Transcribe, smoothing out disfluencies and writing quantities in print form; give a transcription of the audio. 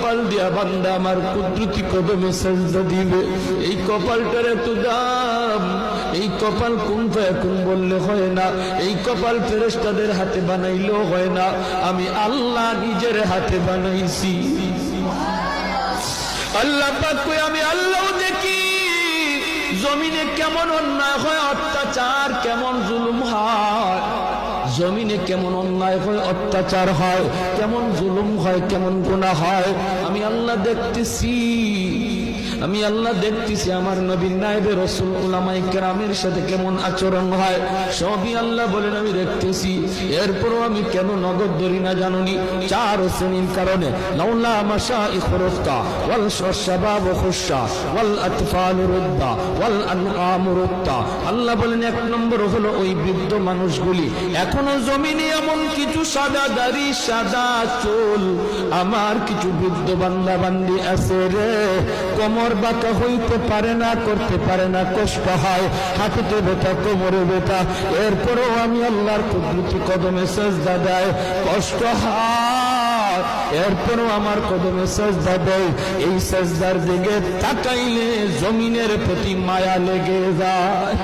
কপাল দিয়া বান্দা আমার কুদরতি কদমে সেজদা দিবে। এই কপালটার এত দাম, এই কপাল কোন ফায়াকুন বললে হয় না, এই কপাল ফেরেশতাদের হাতে বানাইলেও হয় না, আমি আল্লাহ নিজের হাতে বানাইছি। আল্লাহ পাক কই আমি আল্লাহ দেখি জমিনে কেমন অন্যায় হয়, অত্যাচার কেমন জুলুম হয়, জমিনে কেমন অন্যায় হয়, অত্যাচার হয়, কেমন জুলুম হয়, কেমন গুনাহ হয়, আমি আল্লাহ দেখতেছি। আমি আল্লাহ দেখতেছি আমার নবীর নায়েবে রাসূল উলামায়ে কেরামের সাথে কেমন আচরণ হয়, সবই আল্লাহ বলেন আমি দেখতেছি। এরপরও আমি কেন নগদ ধরি না জানুনি? চার শ্রেণীর কারণে। লাউলা মাশাইখুর রুক্কা ওয়াল শাবাব খুশা ওয়াল আতফাল রুদ্দা ওয়াল আনআম রুক্তা। আল্লাহ বলেন এক নম্বর হলো ওই বৃদ্ধ মানুষগুলি, এখনো জমিনে এমন কিছু সাদা দাড়ি সাদা চুল আমার কিছু বৃদ্ধ বান্দা বান্দি আছে রে, কোমর বাঁকা হইতে পারে না, করতে পারে না, কষ্ট হয়, হাঁটুতে ব্যথা, কোমরে ব্যথা, এরপরেও আমি আল্লাহর কুদরতি কদমে সেজদা দেয়, কষ্ট হয়, এরপরেও আমার কদমে সেজদা দেয়। এই সেজদার দিকে তাকাইলে জমিনের প্রতি মায়া লেগে যায়।